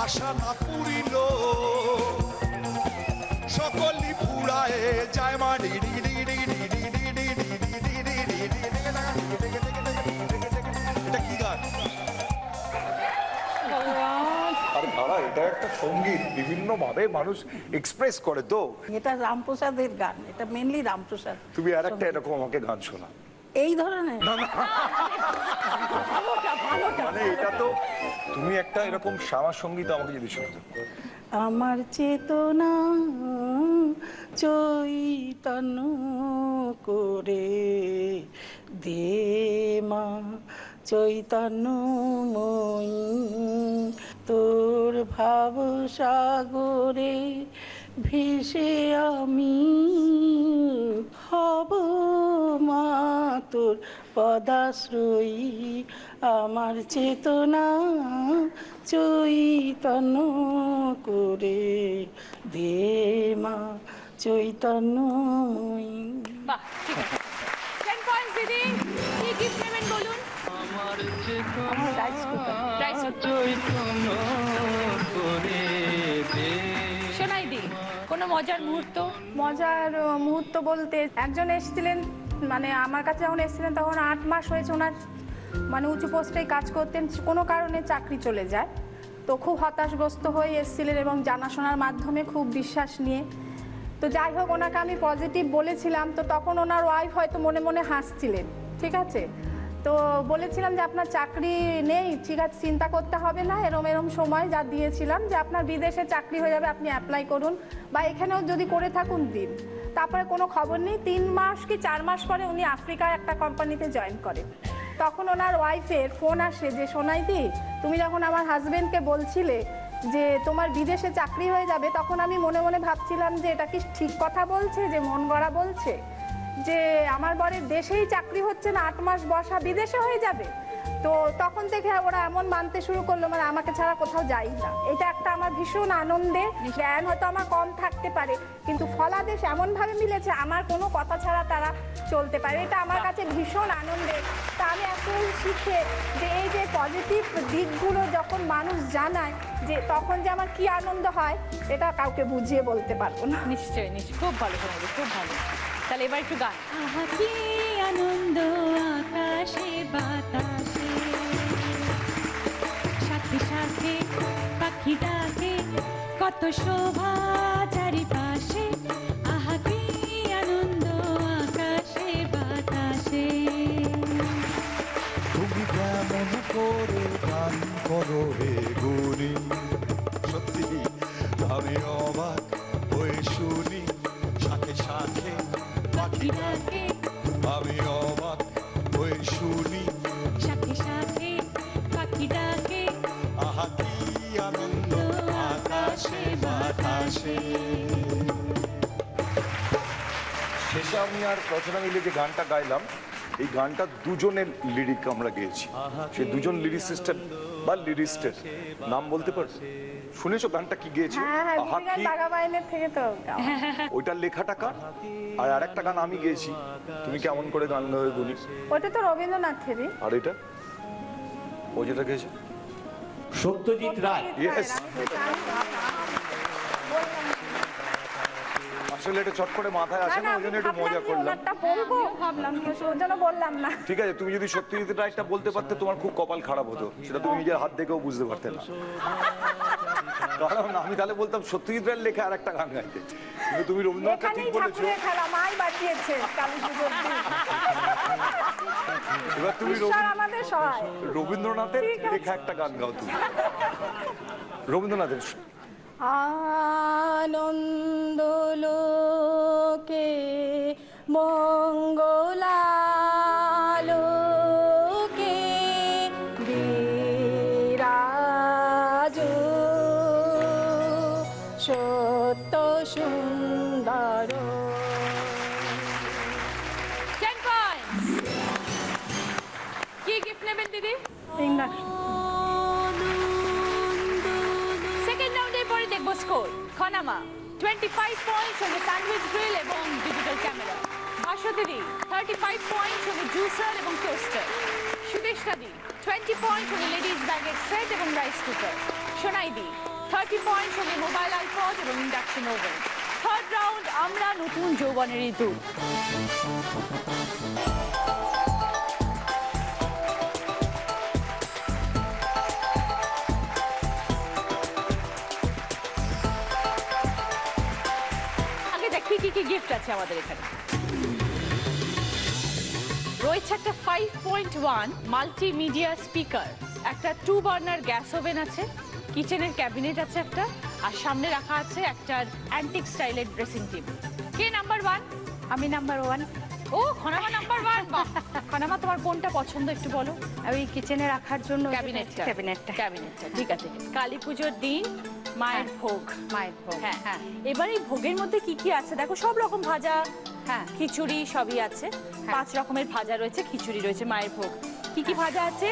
আশা না পুরিল, সকলই পুরায় যায় মা D D D D D D D D D D D D D D. এটা কি গান? আরে দাঁড়া, এটা একটা সঙ্গীত, বিভিন্ন ভাবে মানুষ এক্সপ্রেস করে তো। এটা রামপ্রসাদের গান, এটা মেনলি রামপ্রসাদ। তুমি আর একটা এরকম আমাকে গান শোনা, এই ধরনের মানে এটা তো তুমি একটা এরকম শ্যামা সঙ্গীত আমাকে যদি শোনাতে। আমার চেতনা চৈতন্য করে দে মা চৈতন্যময়ী, তোর ভাব সাগরে ভেসে আমি হব মা তোর পদাশ্রয়ী, আমার চেতনা চৈতন্য করে দে মা চৈতন্যময়ী। বাহ, ঠিক আছে। 10 পয়েন্টস দিদি, কি গিফট নেবেন বলুন? আমার রাইস কুকার। রাইস শোনাই দি কোনো মজার মুহূর্ত? মজার মুহূর্ত বলতে একজন এসেছিলেন, মানে আমার কাছে যখন এসেছিলেন তখন 8 মাস হয়েছে ওনার, মানে উঁচু পোস্টে কাজ করতেন, কোনো কারণে চাকরি চলে যায়। তো খুব হতাশগ্রস্ত হয়ে এসেছিলেন এবং জানাশোনার মাধ্যমে খুব বিশ্বাস নিয়ে। তো যাই হোক, ওনাকে আমি পজিটিভ বলেছিলাম। তো তখন ওনার ওয়াইফ হয়তো মনে মনে হাসছিলেন, ঠিক আছে। তো বলেছিলাম যে আপনার চাকরি নেই, ঠিক আছে, চিন্তা করতে হবে না, এরম এরম সময় যা দিয়েছিলাম যে আপনার বিদেশে চাকরি হয়ে যাবে, আপনি অ্যাপ্লাই করুন বা এখানেও যদি করে থাকুন দিন। তারপরে কোনো খবর নেই। 3 মাস কি 4 মাস পরে উনি আফ্রিকায় একটা কোম্পানিতে জয়েন করেন। তখন ওনার ওয়াইফের ফোন আসে যে সোনাইদি, তুমি যখন আমার হাজবেন্ডকে বলছিলে যে তোমার বিদেশে চাকরি হয়ে যাবে, তখন আমি মনে মনে ভাবছিলাম যে এটা কি ঠিক কথা বলছে, যে মন গড়া বলছে, যে আমার বরের দেশেই চাকরি হচ্ছে না, 8 মাস বসা বিদেশে হয়ে যাবে। তো তখন থেকে ওরা এমন মানতে শুরু করলো, মানে আমাকে ছাড়া কোথাও যাই না। এটা একটা আমার ভীষণ আনন্দের। জ্ঞান হয়তো আমার কম থাকতে পারে, কিন্তু ফলাদেশ এমনভাবে মিলেছে আমার কোনো কথা ছাড়া তারা চলতে পারে। এটা আমার কাছে ভীষণ আনন্দের। তা আমি এখন শিখে যে এই যে পজিটিভ দিকগুলো যখন মানুষ জানায়, যে তখন যে আমার কি আনন্দ হয়, এটা কাউকে বুঝিয়ে বলতে পারবো না। নিশ্চয়ই নিশ্চয়ই, খুব ভালো শোনাবে, খুব ভালো। তাহলে এবার একটু গান। আহা কি আনন্দ আকাশে বাতাসে, সাথে সাথে পাখি ডাকে, কত শোভা চারিপাশে। আহা কি আনন্দ আকাশে বাতাসে। তুমি কেমন করে গান করো হে গুণী, সত্যি আমি অবাক হয়ে শুনি, সাথে সাথে পাখি ডাকে, আমি অবাক হয়ে শুনি, সাথে সাথে পাখি ডাকে, আহা কি আনন্দ আকাশে বাতাসে। শেষে আমি আর রচনা মিলে যে গানটা গাইলাম, এই গানটা দুজনের লিরিক আমরা গেয়েছি। সেই দুজন লিরিসিস্টের বা লিরিস্টের নাম বলতে পারো? শুনেছো গানটা কি গেয়েছে? হ্যাঁ হ্যাঁ, আহা গুপিকার কি, দাগাবাইনের থেকে তো গাওয়া। ওইটার লেখাটা কার? আর আরেকটা গান আমি গেয়েছি, তুমি কেমন করে গান গাবে গুনি। ওটা তো রবীন্দ্রনাথেরই। আর এটা ও যেটা গেয়েছে সত্যজিৎ রায়। ইয়েস, আসলে এটা চট করে মাথায় আসে না, ওই জন্য একটু মজা করলাম। বলবো ভাবলাম, কিন্তু ওর জন্য বললাম না। ঠিক আছে, তুমি যদি সত্যজিৎ রায়টা বলতে পারতে তোমার খুব কপাল খারাপ হতো, সেটা তুমি নিজের হাত দেখেও বুঝতে পারতে না। কারণ আমি তাহলে বলতাম সত্যজিৎ রায়ের লেখা আর একটা গান গাইতে, কিন্তু তুমি রবীন্দ্রনাথটা ঠিক এখানেই বলেছো। ঠাকুরের খেলা, মাই বাঁচিয়েছে কালী পুজোর দিন। এবার তুমি ঈশ্বর আমাদের সহায়। রবীন্দ্রনাথের লেখা একটা গান গাও তুমি, রবীন্দ্রনাথের। আনন্দ লোকে মঙ্গলালোকে বিরাজ সত্য সুন্দর। 10 পয়েন্টস। কি গিফট নেবেন দিদি? সেকেন্ড রাউন্ডের পরে দেখবো স্কোর। খনামা 25 পয়েন্ট সঙ্গে স্যান্ডউইচ গ্রিল এবং ডিজিটাল ক্যামেরা। ভাস্বতী দিদি 35 পয়েন্ট সঙ্গে জুসার এবং টোস্টার। সুদেষ্টা দি 20 পয়েন্ট সঙ্গে লেডিস ব্যাগের সেট এবং রাইস কুকার। সোনাই দি 30 পয়েন্ট সঙ্গে মোবাইল আইপড এবং ইন্ডাকশন ওভেন। থার্ড রাউন্ড আমরা নতুন যৌবনের ঋতু। কি গিফট আছে আমাদের এখানে? রয়েছে একটা 5.1 মাল্টিমিডিয়া স্পিকার, একটা 2 বার্নার গ্যাস ওভেন আছে, কিচেনের ক্যাবিনেট আছে একটা, আর সামনে রাখা আছে একটা অ্যান্টিক স্টাইলের ড্রেসিং টেবিল। কে নাম্বার 1? আমি নাম্বার 1। ও, খনামা নাম্বার 1। খনামা, তোমার কোনটা পছন্দ একটু বলো। ওই কিচেনে রাখার জন্য ক্যাবিনেটটা। ক্যাবিনেটটা ঠিক আছে। কালী পুজোর দিন মায়ের ভোগ। মায়ের ভোগ। হ্যাঁ হ্যাঁ। এবার এই ভোগের মধ্যে কি কি আছে দেখো, সব রকম ভাজা, হ্যাঁ, খিচুড়ি সবই আছে। 5 রকমের ভাজা রয়েছে, খিচুড়ি রয়েছে, মায়ের ভোগ। কি কি ভাজা আছে?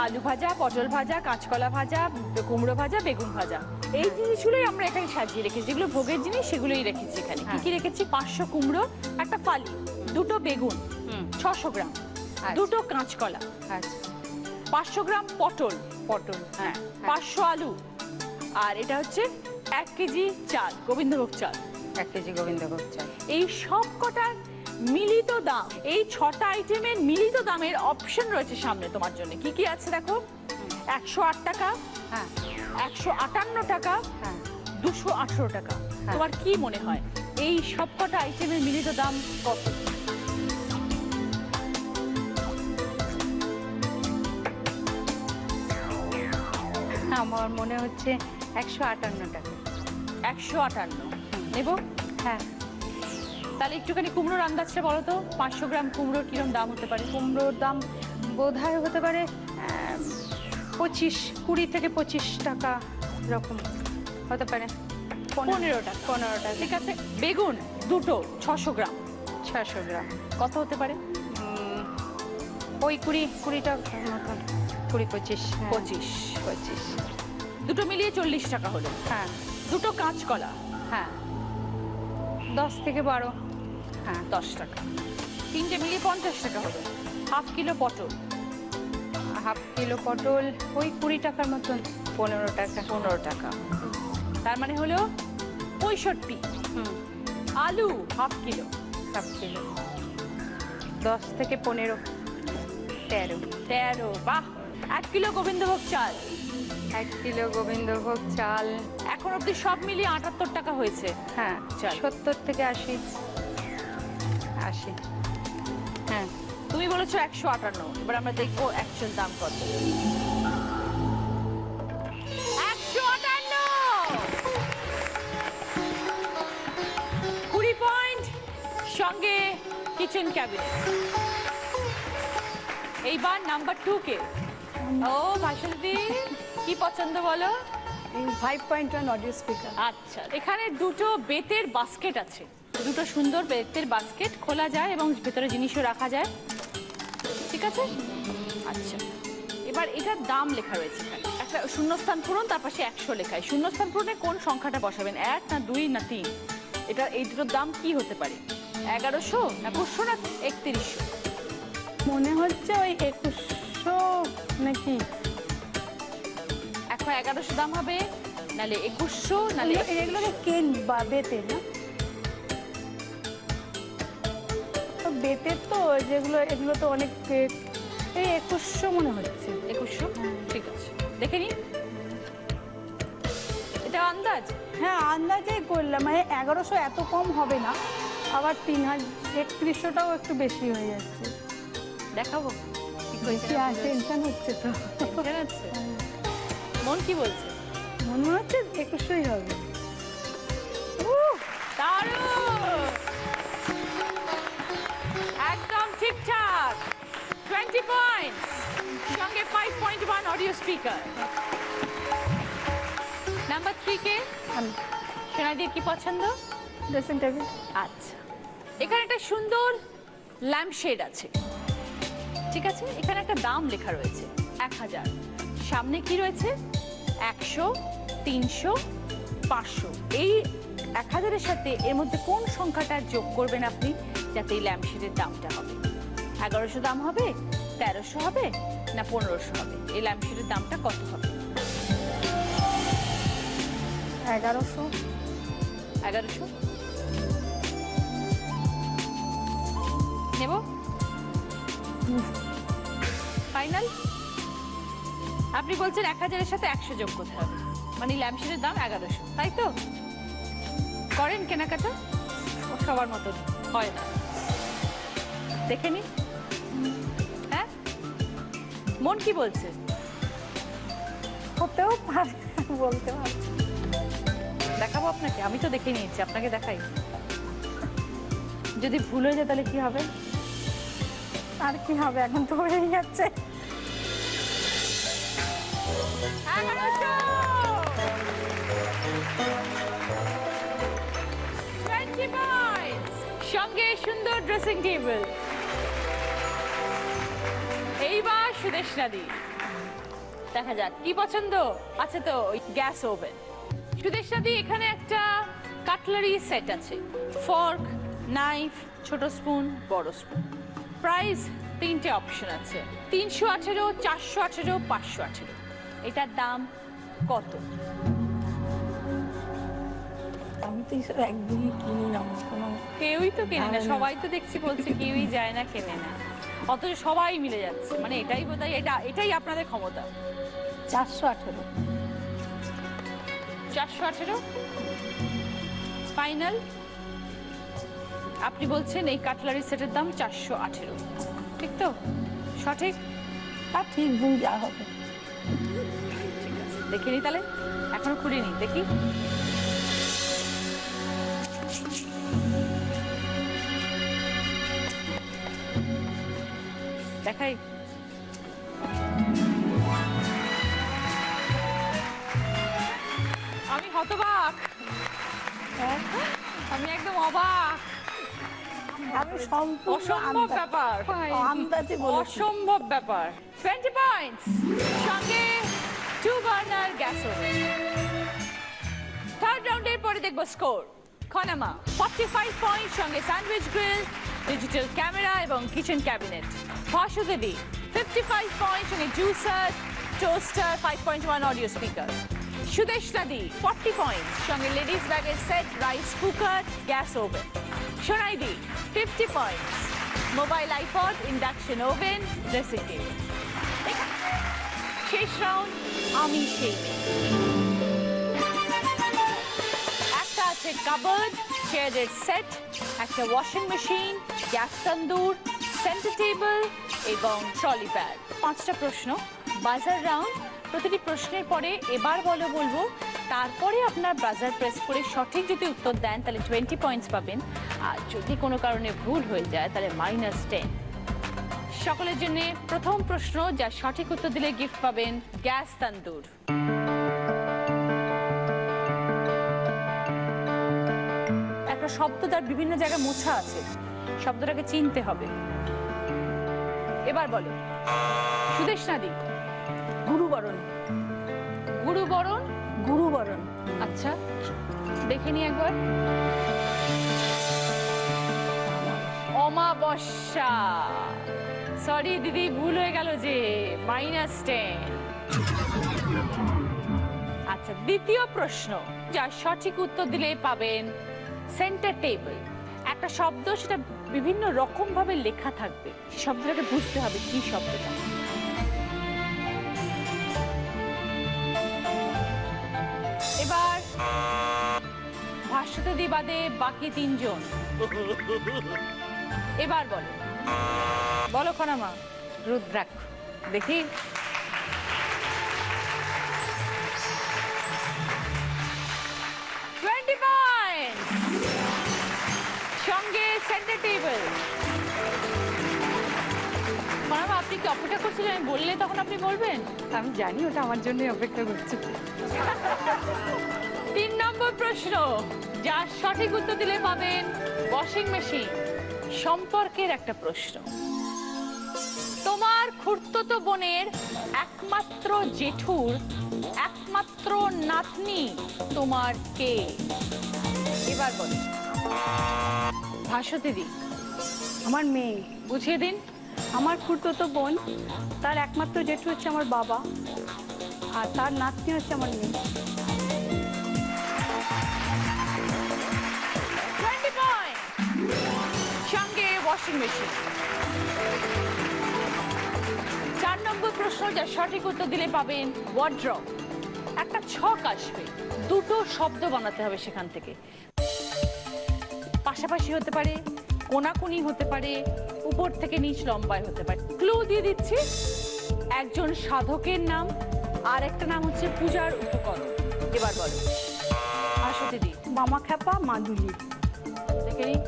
আলু ভাজা, পটল ভাজা, কাঁচকলা ভাজা, কুমড়ো ভাজা, বেগুন ভাজা। এই জিনিসগুলোই আমরা এখানে সাজিয়ে রেখেছি, যেগুলো ভোগের জিনিস সেগুলোই রেখেছি এখানে। কি কি রেখেছি? 500 কুমড়ো, একটা ফালি, 2টো বেগুন 600 গ্রাম, 2টো কাঁচকলা, 500 গ্রাম পটল, পটল, হ্যাঁ 500 আলু, আর এটা হচ্ছে 1 কেজি চাল, গোবিন্দভোগ চাল। 1 কেজি গোবিন্দভোগ চাল। এই সব কটার মিলিত দাম, এই 6টা আইটেমের মিলিত দামের অপশন রয়েছে সামনে তোমার জন্য। কি কি আছে দেখো, 108 টাকা, হ্যাঁ 158 টাকা, হ্যাঁ 218 টাকা। তোমার কি মনে হয় এই সব কটা আইটেমের মিলিত দাম কত? আমার মনে হচ্ছে 158 টাকা। 158 নেব। হ্যাঁ, তাহলে একটুখানি কুমড়োর আন্দাজটা বলো তো, 500 গ্রাম কুমড়োর কিরম দাম হতে পারে? কুমড়োর দাম বোধহয় হতে পারে 20 থেকে 25 টাকা এরকম হতে পারে। 15 টাকা। 15 টাকা। ঠিক আছে। বেগুন দুটো 600 গ্রাম 600 গ্রাম কত হতে পারে? ওই 20 টাকার মতন, 20-25। 25। দুটো মিলিয়ে 40 টাকা হলো। হ্যাঁ দুটো কাঁচকলা হ্যাঁ 10 থেকে 12। হ্যাঁ 10 টাকা। তিনটে মিলিয়ে 50 টাকা হলো। হাফ কিলো পটল, হাফ কিলো পটল ওই 20 টাকার মতন, 15 টাকা। 15 টাকা। তার মানে হলো 65। হুম, আলু হাফ কিলো, হাফ কিলো 10 থেকে 15, 13। 13। বাহ। 1 কিলো গোবিন্দভোগ চাল, 1 কিলো গোবিন্দভোগ চাল এখন অব্দি সব মিলিয়ে 78 টাকা হয়েছে। হ্যাঁ চাল। 70 থেকে 80। হ্যাঁ তুমি বলেছো 158, এবার আমরা দেখবো অ্যাকচুয়াল দাম কত। 158। 20 পয়েন্ট, সঙ্গে কিচেন ক্যাবিনেট। এইবার নাম্বার 2 কে। ও ভাষাদি, কি পছন্দ বলো? 5.1 অডিও স্পিকার। আচ্ছা, এখানে দুটো বেতের বাস্কেট আছে, দুটো সুন্দর বেতের বাস্কেট, খোলা যায় এবং ভেতরে জিনিসও রাখা যায়। ঠিক আছে। আচ্ছা, এবার এটার দাম লেখা রয়েছে এখানে, একটা শূন্যস্থান পূরণ, তার পাশে 100 লেখায়। শূন্যস্থান পূরণে কোন সংখ্যাটা বসাবেন, 1 না 2 না 3? এটা এই দুটোর দাম কি হতে পারে? 1100 না 2100 না 3100? মনে হচ্ছে ওই 2100 নাকি। এখন 1100 দাম হবে, নালে 2100, নালে এগুলোকে কেন বা বেতের না, তো বেতের তো যেগুলো, এগুলো তো অনেক এই 2100 মনে হচ্ছে। 2100। ঠিক আছে, দেখে নিন। এটা আন্দাজ। হ্যাঁ আন্দাজেই করলাম, মানে 1100 এত কম হবে না, আবার 3100টাও একটু বেশি হয়ে যাচ্ছে। দেখাবো ঠিক হয়েছে বেশি না? আর টেনশন হচ্ছে তো। টেনশন হচ্ছে? মন কি বলছে? মনে হচ্ছে 2100ই হবে। দারুণ, একদম ঠিকঠাক। 20 পয়েন্ট, সঙ্গে 5.1 অডিও স্পিকার। নাম্বার 3 কে। আমি সোনাদির কি পছন্দ? Dressing table. আচ্ছা, এখানে একটা সুন্দর ল্যাম্পশেড আছে। ঠিক আছে, এখানে একটা দাম লেখা রয়েছে 1000। সামনে কি রয়েছে? 100, 300, 500। এই 1000-এর সাথে এর মধ্যে কোন সংখ্যাটা যোগ করবেন আপনি, যাতে এই ল্যাম্পশেডের দামটা হবে? 1100 দাম হবে, 1300 হবে, না 1500 হবে? এই ল্যাম্পশেডের দামটা কত হবে? 1100। 1100 নেব। ফাইনাল? আপনি বলছেন 1000-এর সাথে 100 যোগ করতে হবে, মানে ল্যাম্পশেডের দাম 1100, তাই তো? করেন কেনাকাটা? ও সবার মতন হয় না, দেখে নিন। হ্যাঁ, মন কি বলছে? হতেও পারে, বলতে পারছি। দেখাবো আপনাকে? আমি তো দেখে নিয়েছি, আপনাকে দেখাই। যদি ভুল হয়ে যায় তাহলে কি হবে? আর কি হবে, এখন তো হয়েই যাচ্ছে। 1100! 20 points! সঙ্গে সুন্দর ড্রেসিং টেবিল। এইবার সুদেশনাদি, দেখা যাক কি পছন্দ আছে। তো গ্যাস ওভেন। সুদেশনাদি, এখানে একটা কাটলারি সেট আছে, ফর্ক, নাইফ, ছোট স্পুন, বড় স্পুন। প্রাইস তিনটে অপশন আছে, 318, 418, 518। এটার দাম কত? আমি তো এইসব একদিনই কিনি না, আমার কোনো কেউই তো কেনে না, ধারণা। সবাই তো দেখছি বলছে কেউই যায় না, কেনে না, অথচ সবাই মিলে যাচ্ছে। মানে এটাই বোধহয়, এটাই আপনাদের ক্ষমতা। 418। 418 ফাইনাল? আপনি বলছেন এই কাটলারি সেটের দাম 418, ঠিক তো? সঠিক? তা ঠিক, ভুল যা হবে। দেখে নি তাহলে, এখনো খুলিনি, দেখি। দেখাই। আমি হতবাক, আমি একদম অবাক। আমি সম্পূর্ণ অসম্ভব ব্যাপার, আন্দাজে বলেছি। অসম্ভব ব্যাপার। 20 পয়েন্টস, সঙ্গে 2 বার্নার গ্যাস ওভেন। থার্ড রাউন্ডের পরে দেখবো স্কোর। খনামা 45 পয়েন্ট, সঙ্গে স্যান্ডউইচ গ্রিল, ডিজিটাল ক্যামেরা এবং কিচেন ক্যাবিনেট। ভাসুদেবী 55 পয়েন্ট, সঙ্গে জুসার, টোস্টার, 5.1 অডিও স্পিকার। সুদেশ নাদি 40 পয়েন্ট, সঙ্গে লেডিস ব্যাগের set, rice cooker, gas oven. সোনাইদি 50 points, mobile iPod, induction oven, dressing table. শেষ রাউন্ড, আমি সেই একটা আছে কাবার্ড, চেয়ারের সেট, একটা washing machine, gas tandoor, centre table এবং ট্রলি ব্যাগ। 5টা প্রশ্ন, বাজার রাউন্ড। প্রতিটি প্রশ্নের পরে এবার বলবো, তারপরে আপনার বাজার প্রেস করে সঠিক যদি উত্তর দেন তাহলে 20 পয়েন্টস পাবেন, আর যদি কোনো কারণে ভুল হয়ে যায় তাহলে -10। সকলের জন্য প্রথম প্রশ্ন, যা সঠিক উত্তর দিলে গিফট পাবেন গ্যাস তন্দুর। একটা শব্দ যার বিভিন্ন জায়গায় মোছা আছে, শব্দটাকে চিনতে হবে। এবার বলো। সুদেশ নাদি। গুরুবরণ। গুরুবরণ? গুরুবরণ। আচ্ছা, দেখে নি একবার। অমাবস্যা। সরি দিদি, ভুল হয়ে গেল যে, -10। আচ্ছা, দ্বিতীয় প্রশ্ন, যা সঠিক উত্তর দিলে পাবেন সেন্টার টেবিল। একটা শব্দ, সেটা বিভিন্ন রকম ভাবে লেখা থাকবে, শব্দটাকে বুঝতে হবে কি শব্দটা। এবার ভাস্বতী বাদে বাকি 3 জন। এবার বলো, বলো খনামা। রুদ্রাক্ষ। দেখি। সঙ্গে সেন্টার টেবিল। খনামা, আপনি কি অপেক্ষা করছিলেন আমি বললে তখন আপনি বলবেন? আমি জানি ওটা আমার জন্যই অপেক্ষা করছে। 3 নম্বর প্রশ্ন, যার সঠিক উত্তর দিলে পাবেন ওয়াশিং মেশিন। সম্পর্কের একটা প্রশ্ন। তোমার খুড়তুতো বোনের একমাত্র জেঠুর একমাত্র নাতনি তোমার কে? এবার বলো। ভাস্বতী, আমার মেয়ে। বুঝিয়ে দিন। আমার খুড়তুতো বোন, তার একমাত্র জেঠু হচ্ছে আমার বাবা, আর তার নাতনি হচ্ছে আমার মেয়ে। 20 পয়েন্ট, সঙ্গে ওয়াশিং মেশিন। 4 নম্বর প্রশ্ন, যা সঠিক উত্তর দিলে পাবেন ওয়ার্ড্রপ। একটা ছক আসবে, 2টো শব্দ বানাতে হবে সেখান থেকে। পাশাপাশি হতে পারে, কোনাকুনি হতে পারে, উপর থেকে নিচ লম্বায় হতে পারে। ক্লু দিয়ে দিচ্ছি, একজন সাধকের নাম, আর একটা নাম হচ্ছে পূজার উপকরণ। এবার বলো। ভাস্বতী দি। মামা খ্যাপা, মাদুলি। দেখে নিই।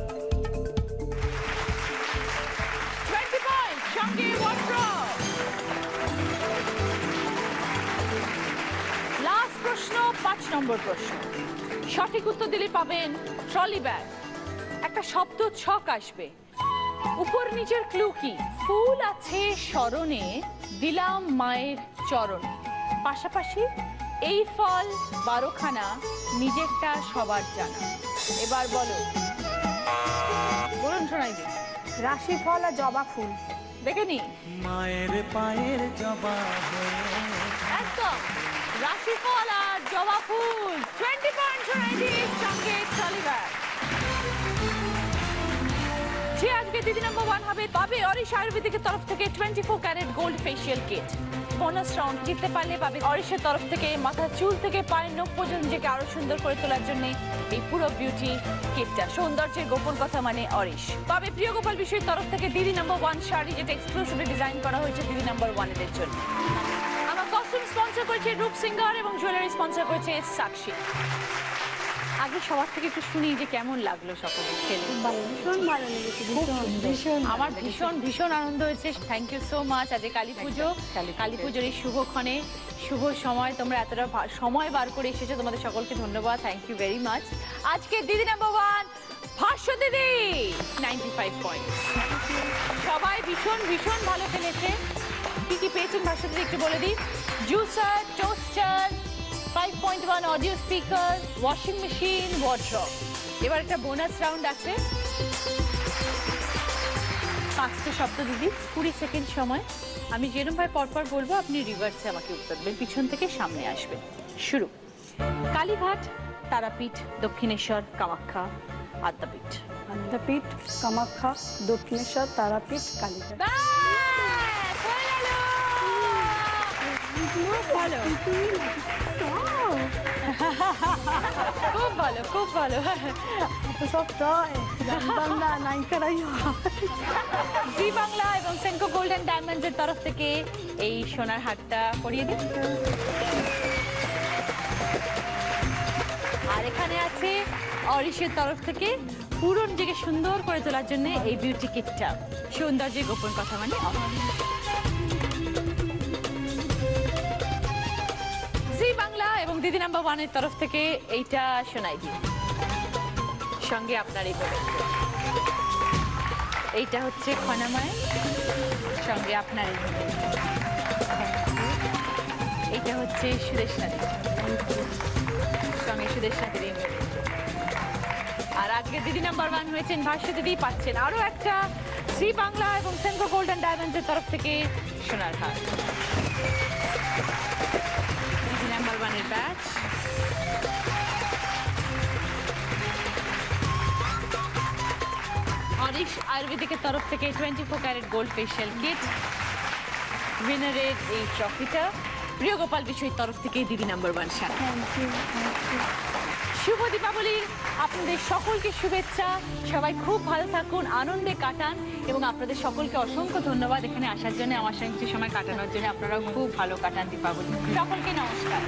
20 পয়েন্ট, সঙ্গে ওয়ার্ড্রপ। লাস্ট প্রশ্ন, 5 নম্বর প্রশ্ন। সঠিক উত্তর দিলে পাবেন ট্রলি ব্যাগ। একটা শব্দ ছক আসবে, উপর নিচের ক্লু কি? ফুল আছে স্মরণে, দিলাম মায়ের চরণে। পাশাপাশি এই ফল 12খানা, নিজেরটা সবার জানা। এবার বলো, বলুন শোনাই দিন। রাশিফল আর জবা ফুল। দেখে নি মায়ের পায়ের জবা একদম রাশিফল আর জবা ফুল 20 পয়েন্ট সোনাইদির সঙ্গে ট্রলি ব্যাগ। যে আজকে দিদি নাম্বার 1 হবে পাবে অরিশ আয়ুর্বেদিকের তরফ থেকে 24 carat gold facial kit. Bonus round জিততে পারলে পাবে অরিশের তরফ থেকে মাথার চুল থেকে পায়ের নখ পর্যন্ত নিজেকে আরো সুন্দর করে তোলার জন্য এই পুরো বিউটি কিটটা। সৌন্দর্যের গোপন কথা মানে অরিশ। পাবে প্রিয় গোপাল বিষয়ের তরফ থেকে দিদি নাম্বার 1 শাড়ি, যেটা এক্সক্লুসিভলি ডিজাইন করা হয়েছে দিদি নাম্বার 1 এর জন্য। আমার কস্টিউম স্পন্সর করেছে রূপ সিঙ্গার এবং জুয়েলারি স্পন্সর করেছে সাক্ষী। আগে সবার থেকে একটু শুনি যে কেমন লাগলো সকলে খেলে। ভীষণ ভালো লেগেছে, ভীষণ আমার ভীষণ ভীষণ আনন্দ হয়েছে। Thank you so much. আজ কালী পুজো, কালী পুজোর এই শুভক্ষণে শুভ সময় তোমরা এতটা সময় বার করে এসেছো, তোমাদের সকলকে ধন্যবাদ। Thank you very much. আজকে দিদি নাম্বার 1 ভাষ্য দিদি 95 পয়েন্ট। সবাই ভীষণ ভীষণ ভালো খেলেছে। কি কি পেয়েছেন ভাষ্য দিদি একটু বলে দিই। Juicer, toaster, 5.1 audio speaker, washing machine, wardrobe. এবার একটা বোনাস রাউন্ড আছে। 5টা শব্দ দিদি, 20 সেকেন্ড সময়। আমি যেরকম ভাবে পরপর বলবো আপনি রিভার্সে আমাকে উত্তর দেবেন, পিছন থেকে সামনে আসবে। শুরু। কালীঘাট, তারাপীঠ, দক্ষিণেশ্বর, কামাখ্যা, আদ্যাপীঠ। আদ্যাপীঠ, কামাখ্যা, দক্ষিণেশ্বর, তারাপীঠ, কালীঘাট। ব্যাস, হয়ে গেল। ভালো, খুব ভালো, খুব ভালো। তো সব টয় বাংলা নায়িকারাই জি বাংলা এবং সেনকো গোল্ডেন ডায়মন্ডস এর তরফ থেকে এই সোনার হারটা পরিয়ে দিন। আর এখানে আছে অরিশের তরফ থেকে পুরো নিজেকে সুন্দর করে তোলার জন্য এই বিউটি কিটটা। সৌন্দর্যের গোপন কথা মানে জি বাংলা এবং দিদি নাম্বার 1 এর তরফ থেকে এইটা শোনাই দিই। সঙ্গে আপনার এই প্রোডাক্ট, এইটা হচ্ছে খনামায়, সঙ্গে আপনার এই প্রোডাক্ট। এইটা হচ্ছে সুদেশ নাথ, সঙ্গে সুদেশ নাথের এই প্রোডাক্ট। আর আজকে দিদি নাম্বার 1 হয়েছেন ভাষ্য দিদি, পাচ্ছেন আরো একটা জি বাংলা এবং সেনকো গোল্ডেন ডায়মন্ডস এর তরফ থেকে সোনার হার। দিদি নাম্বার 1 এর ব্যাচ। অরিশ আয়ুর্বেদিকের তরফ থেকে 24 ক্যারেট গোল্ড ফেশিয়াল কিট। উইনারের এই ট্রফিটা প্রিয় গোপাল বিষয়ের তরফ থেকে দিদি নাম্বার 1 শাড়ি। শুভ দীপাবলির আপনাদের সকলকে শুভেচ্ছা। সবাই খুব ভালো থাকুন, আনন্দে কাটান এবং আপনাদের সকলকে অসংখ্য ধন্যবাদ এখানে আসার জন্য, আমার সঙ্গে কিছু সময় কাটানোর জন্য। আপনারাও খুব ভালো কাটান দীপাবলি। সকলকে নমস্কার।